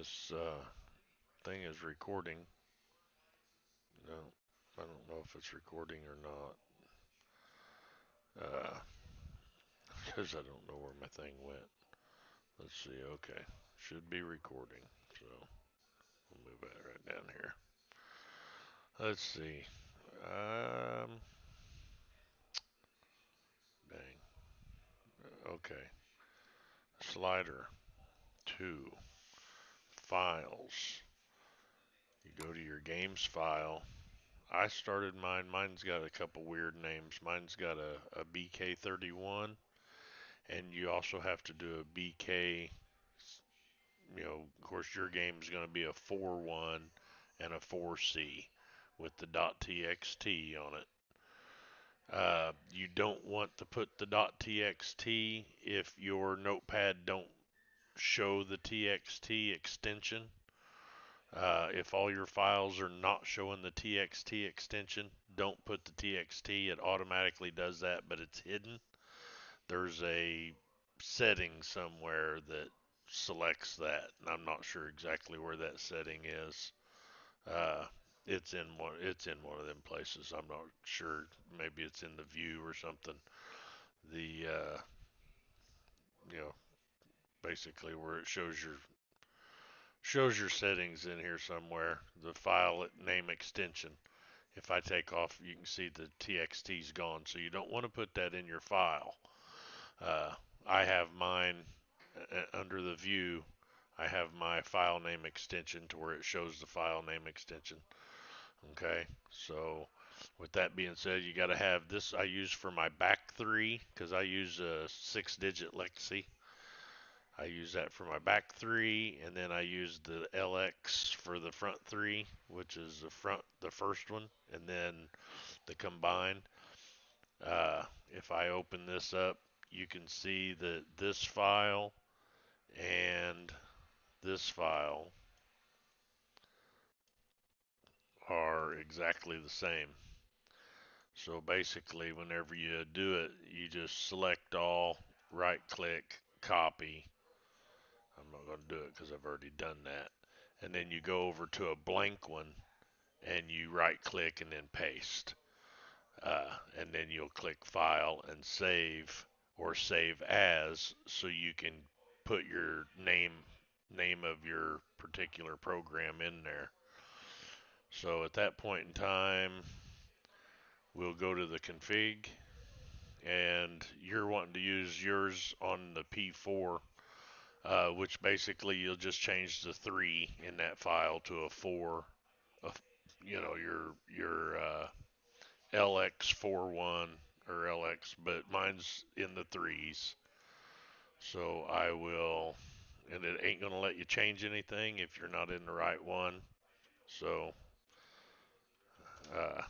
this thing is recording. No, I don't know if it's recording or not. Because I don't know where my thing went. Let's see. Okay, should be recording. So we'll move that right down here. Let's see. Um, Dang. Okay. Slider 2 files. You go to your games file. I started mine. Mine's got a couple weird names. Mine's got a BK31, and you also have to do a BK. Of course, your game is going to be a 4.1 and a 4C with the .txt on it. You don't want to put the .txt if your notepad don't show the TXT extension. If all your files are not showing the TXT extension, don't put the TXT. It automatically does that, but it's hidden. There's a setting somewhere that selects that, and I'm not sure exactly where that setting is. Uh, it's in one of them places. I'm not sure. Maybe it's in the view or something. The you know basically where it shows your settings in here somewhere. The file name extension. If I take off, you can see the TXT's gone. So you don't want to put that in your file. Uh, I have mine under the view. I have my file name extension to where it shows the file name extension. Okay, so with that being said, you got to have this. I use for my back three because I use a 6-digit Lexi. I use that for my back three, and then I use the LX for the front three, which is the first one, and then the combined. If I open this up, you can see that this file and this file are exactly the same. So basically, whenever you do it, you just select all, right click, copy. I'm not going to do it because I've already done that. And then you go over to a blank one and you right click and then paste. And then you'll click file and save or save as so you can put your name of your particular program in there. So at that point in time, we'll go to the config, and you're wanting to use yours on the P4, which basically you'll just change the 3 in that file to a 4. Uh, your LX41 or LX, but mine's in the threes. So I will, and it ain't gonna let you change anything if you're not in the right one. So uh,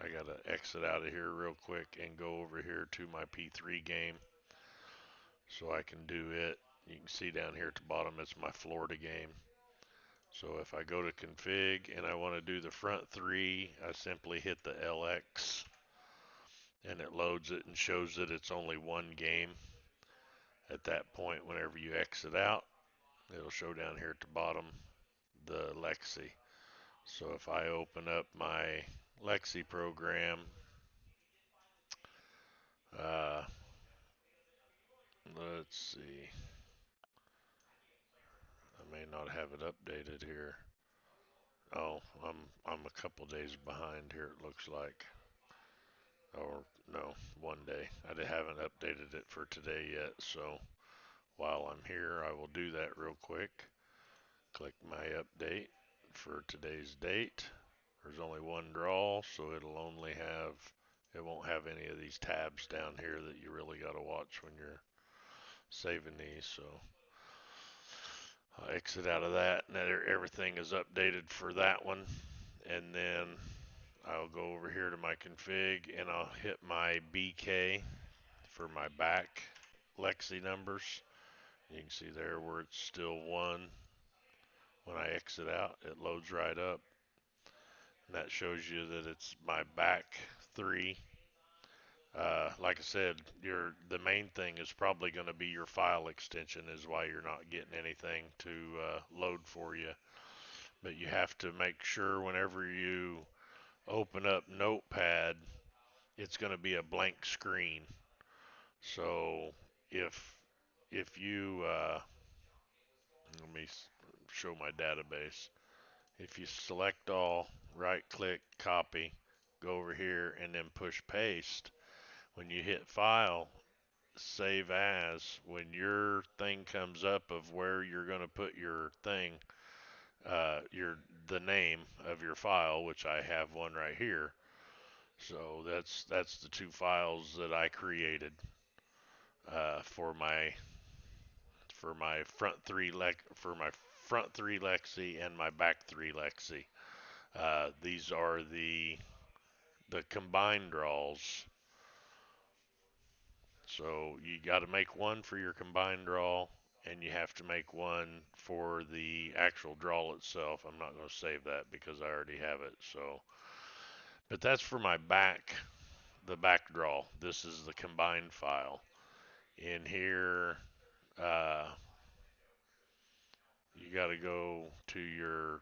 I gotta exit out of here real quick and go over here to my P3 game so I can do it. You can see down here at the bottom it's my Florida game. So if I go to config and I want to do the front three, I simply hit the LX and it loads it and shows that it's only one game. At that point, whenever you exit out, it'll show down here at the bottom the Lexi. So if I open up my Lexi program, uh, let's see, I may not have it updated here. Oh, I'm a couple days behind here. It looks like, or no, one day. I haven't updated it for today yet. So while I'm here, I will do that real quick. Click my update for today's date. There's only one draw, so it won't have any of these tabs down here that you really got to watch when you're saving these. So I'll exit out of that, and everything is updated for that one. And then I'll go over here to my config, and I'll hit my BK for my back Lexi numbers. You can see there where it's still 1. When I exit out, it loads right up. And that shows you that it's my back 3. Like I said, the main thing is probably going to be your file extension is why you're not getting anything to load for you. But you have to make sure whenever you open up Notepad, it's going to be a blank screen. So if you let me show my database. If you select all, right click, copy, go over here and then push paste. When you hit file, save as, when your thing comes up of where you're going to put your thing, the name of your file, which I have one right here. So that's the two files that I created for my front three Lexi and my back three Lexi. These are the combined draws. So you got to make one for your combined draw, and you have to make one for the actual draw itself. I'm not going to save that because I already have it. So, but that's for the back draw. This is the combined file. In here, uh, you got to go to your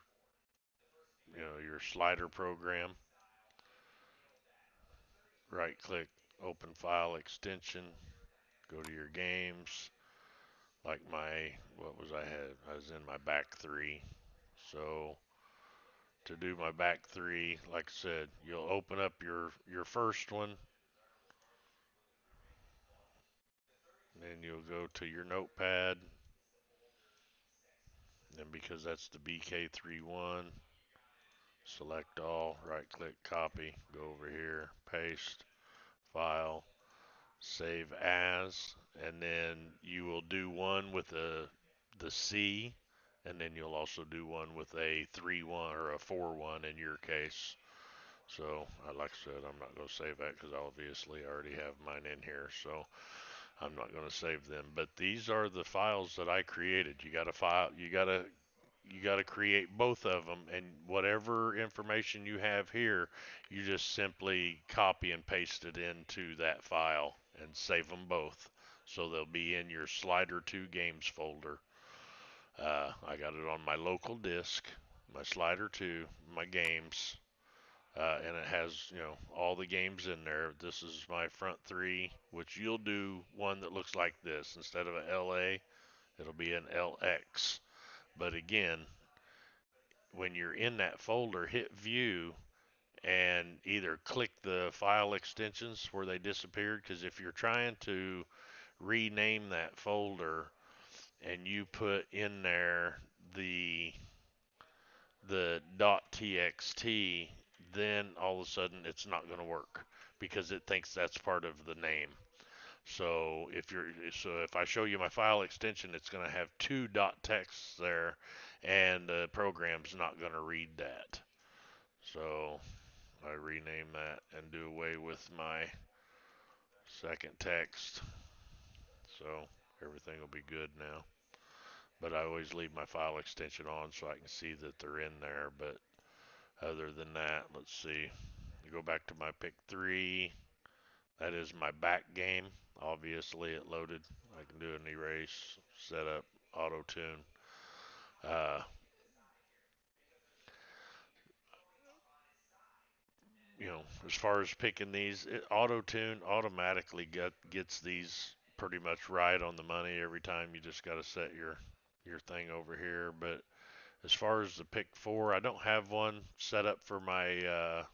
slider program. Right click, open file extension. Go to your games. Like what was I had? I was in my back three. So to do my back three, like I said, you'll open up your first one, then you'll go to your notepad, and because that's the BK31, select all, right click, copy, go over here, paste, file, save as, and then you will do one with the C, and then you'll also do one with a 3-1 or a 4-1 in your case. So, like I said, I'm not going to save that because obviously I already have mine in here. So, I'm not going to save them. But these are the files that I created. You got to create both of them, and whatever information you have here, you just simply copy and paste it into that file and save them both. So they'll be in your SliderII games folder. I got it on my local disk, my SliderII, my games, and it has all the games in there. This is my front three, which you'll do one that looks like this instead of an LA. It'll be an LX. But again, when you're in that folder, hit view and either click the file extensions where they disappeared, because if you're trying to rename that folder and you put in there the .txt, then all of a sudden it's not going to work because it thinks that's part of the name. So if I show you my file extension, it's going to have two .texts there, and the program's not going to read that. So I rename that and do away with my second text. So everything will be good now. But I always leave my file extension on so I can see that they're in there. But other than that, let's see. Go back to my pick three. That is my back game. Obviously, it loaded. I can do an erase, setup, auto tune. Uh, as far as picking these, auto tune automatically gets these pretty much right on the money every time. You just got to set your thing over here. But as far as the pick four, I don't have one set up for my.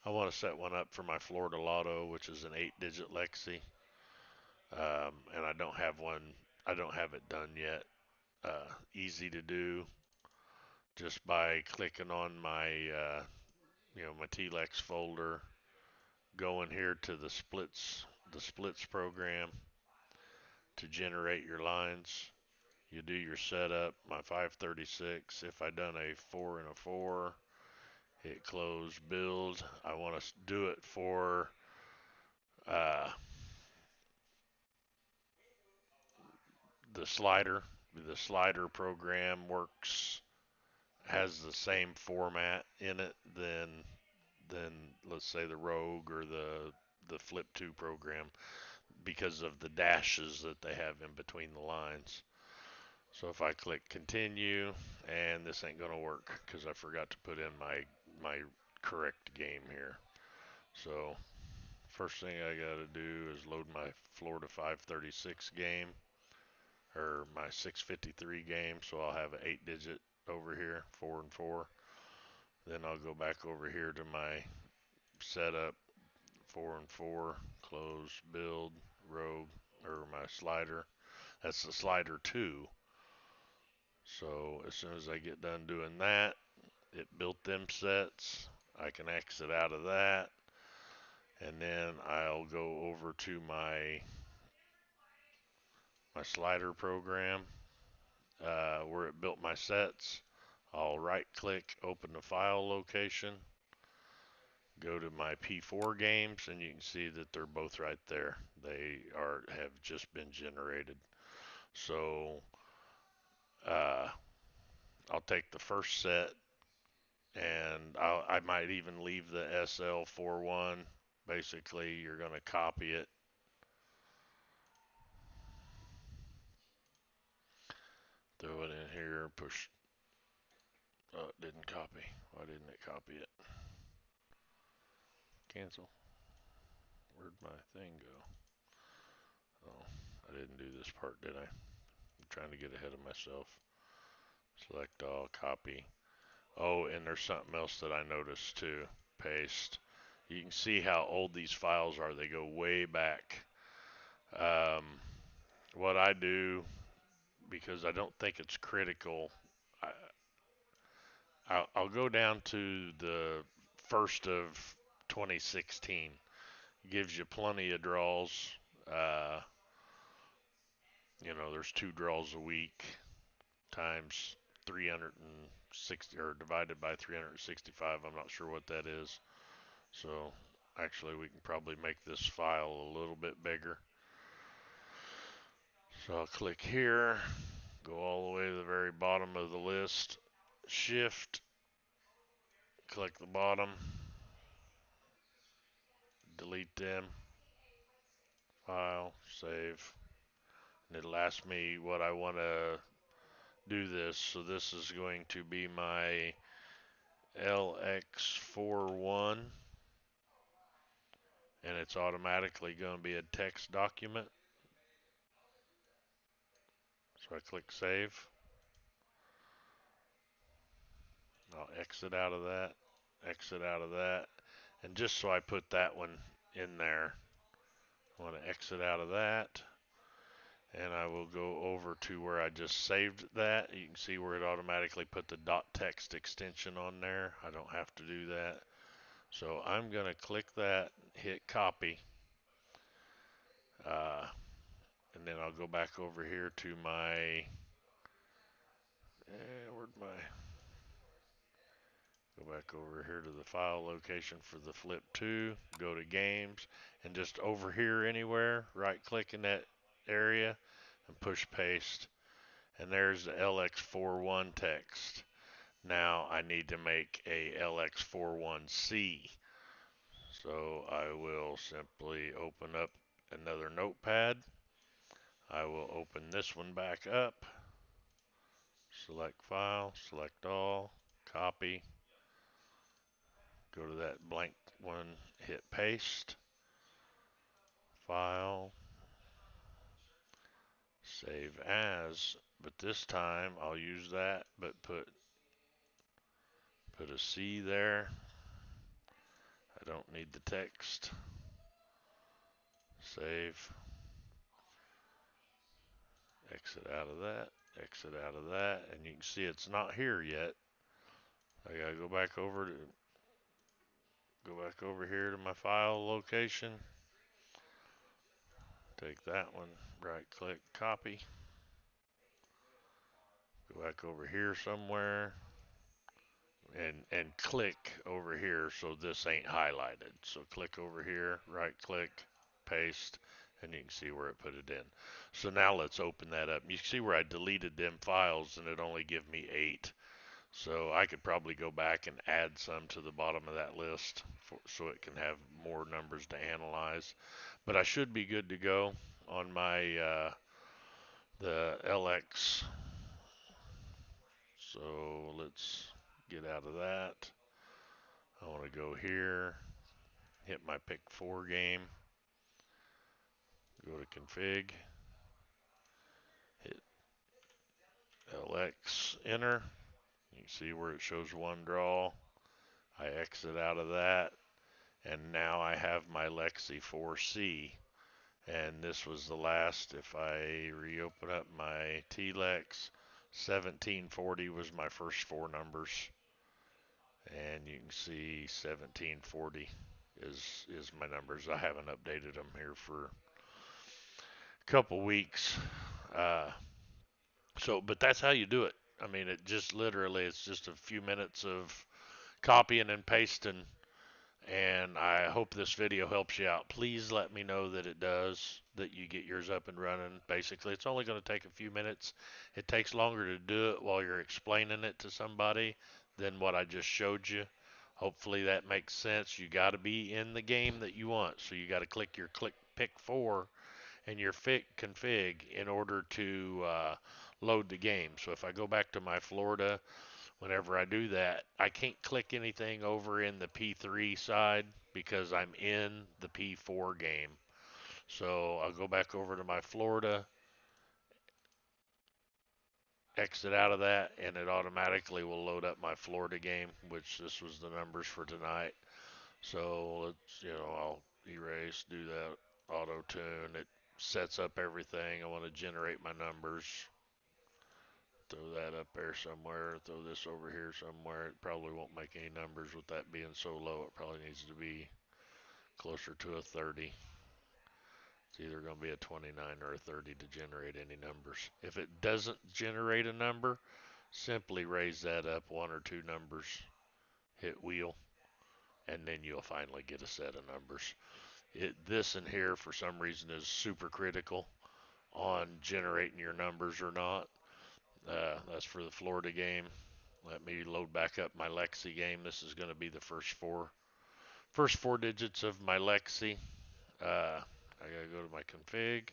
I want to set one up for my Florida Lotto, which is an 8-digit Lexi, and I don't have one. I don't have it done yet. Easy to do just by clicking on my TLEX folder, going here to the splits program to generate your lines. You do your setup, my 536. If I done a 4 and a 4, hit close, build. I want to do it for uh, the slider. The slider program has the same format in it than let's say the Rogue or the the Flip 2 program because of the dashes that they have in between the lines. So if I click continue, and this ain't gonna work because I forgot to put in my correct game here. So first thing I gotta do is load my Florida 536 game, or my 653 game, so I'll have an 8-digit over here, 4 and 4. Then I'll go back over here to my setup, 4 and 4, close, build, row, or my slider. That's the SliderII. So as soon as I get done doing that, it built them sets. I can exit out of that, and then I'll go over to my slider program where it built my sets. I'll right click, open the file location, go to my P4 games, and you can see that they're both right there. They have just been generated. So uh, I'll take the first set, and I might even leave the SL41. Basically, you're going to copy it, throw it in here, push. Oh, it didn't copy. Why didn't it copy it? Cancel. Where'd my thing go? Oh, I didn't do this part, did I? I'm trying to get ahead of myself. Select all, copy. Oh, and there's something else that I noticed too. Paste. You can see how old these files are. They go way back. Um, what I do, because I don't think it's critical, I'll go down to the first of 2016. Gives you plenty of draws. Uh, there's 2 draws a week times 360, or divided by 365. I'm not sure what that is. So actually we can probably make this file a little bit bigger. So I'll click here, go all the way to the very bottom of the list, shift, click the bottom, delete them, file, save, and it'll ask me what I want to do this. So this is going to be my LX41, and it's automatically going to be a text document. So I click save. I'll exit out of that, exit out of that, and just so I put that one in there, I want to exit out of that, and I will go over to where I just saved that. You can see where it automatically put the .text extension on there. I don't have to do that. So I'm going to click that, hit copy, uh, and then I'll go back over here to my, where'd my, go back over here to the file location for the Flip 2, go to games, and just over here anywhere, right click in that area and push paste. And there's the LX41 text. Now I need to make a LX41C. So I will simply open up another notepad. I will open this one back up. Select file, select all, copy. Go to that blank one, hit paste. File, save as, but this time I'll use that, but put a C there. I don't need the text. Save. Exit out of that, exit out of that, and you can see it's not here yet. I gotta go back over here to my file location. Take that one, right click, copy. Go back over here somewhere and click over here so this ain't highlighted. So click over here, right click, paste, and you can see where it put it in. So now let's open that up. You see where I deleted them files and it only give me 8. So I could probably go back and add some to the bottom of that list so it can have more numbers to analyze. But I should be good to go on my the LX. So let's get out of that. I want to go here, hit my pick 4 game, go to config, hit LX, enter. You can see where it shows one draw. I exit out of that, and now I have my Lexi 4C. And this was the last. If I reopen up my TLEX, 1740 was my first 4 numbers. And you can see 1740 is my numbers. I haven't updated them here for a couple weeks. Uh, but that's how you do it. I mean, it just literally, it's just a few minutes of copying and pasting, and I hope this video helps you out. Please let me know that it does, that you get yours up and running. Basically, it's only going to take a few minutes. It takes longer to do it while you're explaining it to somebody than what I just showed you. Hopefully that makes sense. You got to be in the game that you want, so you got to click your pick 4 and your config in order to load the game. So if I go back to my Florida, whenever I do that, I can't click anything over in the P3 side because I'm in the P4 game. So I'll go back over to my Florida, exit out of that, and it automatically will load up my Florida game, which this was the numbers for tonight. So let's, I'll erase, do that auto tune. It sets up everything. I want to generate my numbers. Throw that up there somewhere. Throw this over here somewhere. It probably won't make any numbers with that being so low. It probably needs to be closer to a 30. It's either going to be a 29 or a 30 to generate any numbers. If it doesn't generate a number, simply raise that up 1 or 2 numbers. Hit wheel, and then you'll finally get a set of numbers. This in here, for some reason, is super critical on generating your numbers or not. That's for the Florida game. Let me load back up my Lexi game. This is going to be the first four digits of my Lexi. I gotta go to my config,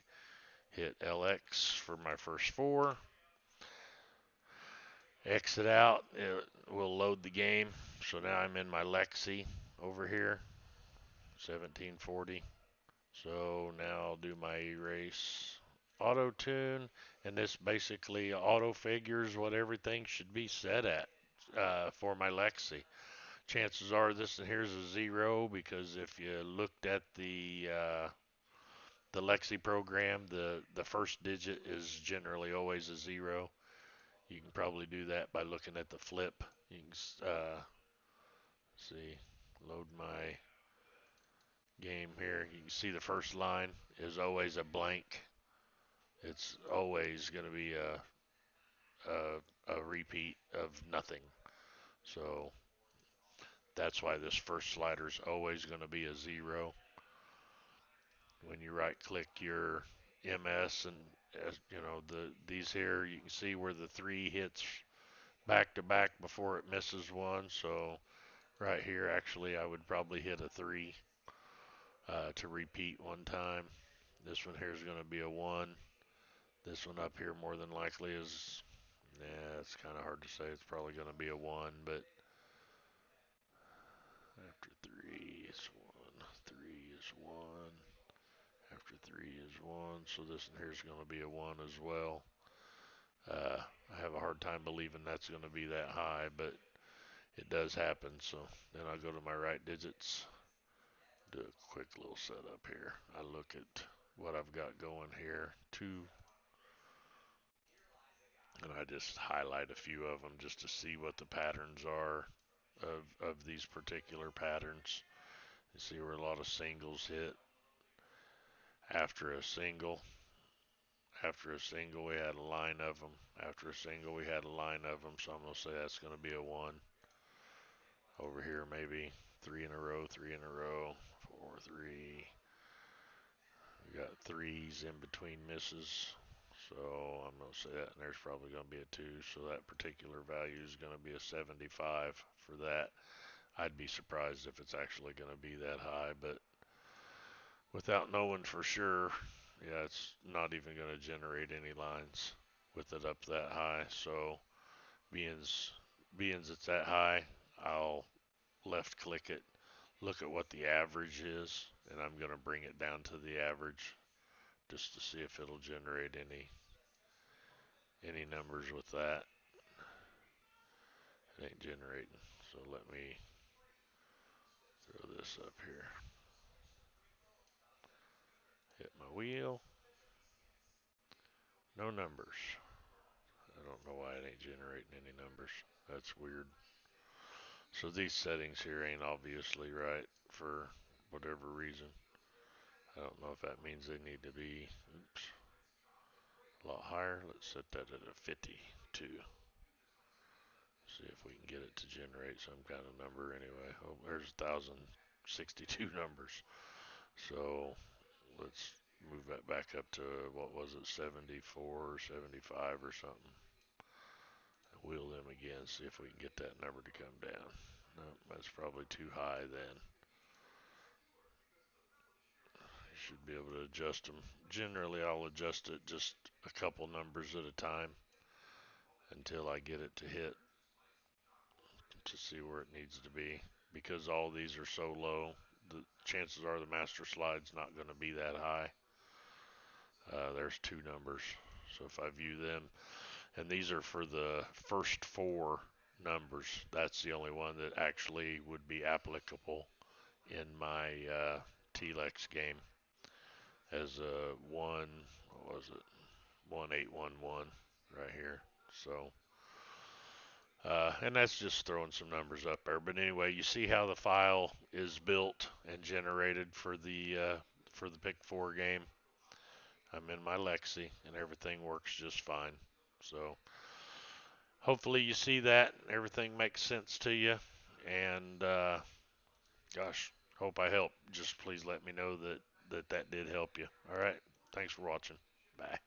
hit LX for my first 4, exit out. It will load the game. So now I'm in my Lexi over here, 1740. So now I'll do my erase auto tune, and this basically auto figures what everything should be set at for my Lexi. Chances are this and here's a 0 because if you looked at the Lexi program, the first digit is generally always a 0. You can probably do that by looking at the flip. You can see, load my game here. You can see the first line is always a blank. It's always going to be a repeat of nothing. So that's why this first slider is always going to be a 0. When you right click your MS and these here, you can see where the 3 hits back to back before it misses one. So right here, actually, I would probably hit a 3 to repeat 1 time. This one here is going to be a 1. This one up here more than likely is, it's kind of hard to say. It's probably going to be a 1, but after 3 is 1, 3 is 1, after 3 is 1, so this one here is going to be a 1 as well. I have a hard time believing that's going to be that high, but it does happen. So then I'll go to my right digits, do a quick little setup here. I look at what I've got going here, 2, and I just highlight a few of them just to see what the patterns are of these particular patterns. You see where a lot of singles hit. After a single, we had a line of them. After a single, we had a line of them. So I'm going to say that's going to be a 1. Over here, maybe 3 in a row, 3 in a row, 4, 3. We got 3s in between misses. So I'm going to say that, and there's probably going to be a 2. So that particular value is going to be a 75 for that. I'd be surprised if it's actually going to be that high, but without knowing for sure, yeah, it's not even going to generate any lines with it up that high. So being it's that high, I'll left click it, look at what the average is, and I'm going to bring it down to the average just to see if it'll generate any numbers with that. It ain't generating. So let me throw this up here. Hit my wheel. No numbers. I don't know why it ain't generating any numbers. That's weird. So these settings here ain't obviously right for whatever reason. I don't know if that means they need to be, oops, a lot higher. Let's set that at a 52. See if we can get it to generate some kind of number anyway. Oh, there's 1,062 numbers. So let's move that back up to, what was it, 74 or 75 or something. Wheel them again, see if we can get that number to come down. No, that's probably too high then. You should be able to adjust them. Generally, I'll adjust it just a couple numbers at a time until I get it to hit to see where it needs to be. Because all these are so low, the chances are the master slide's not going to be that high. There's 2 numbers. So if I view them, and these are for the first 4 numbers, that's the only one that actually would be applicable in my TLEX game as a 1, what was it, 1811 right here. So, and that's just throwing some numbers up there. But anyway, you see how the file is built and generated for the Pick 4 game. I'm in my Lexi, and everything works just fine. So hopefully you see that everything makes sense to you. And gosh, hope I helped. Just please let me know that did help you. All right. Thanks for watching. Bye.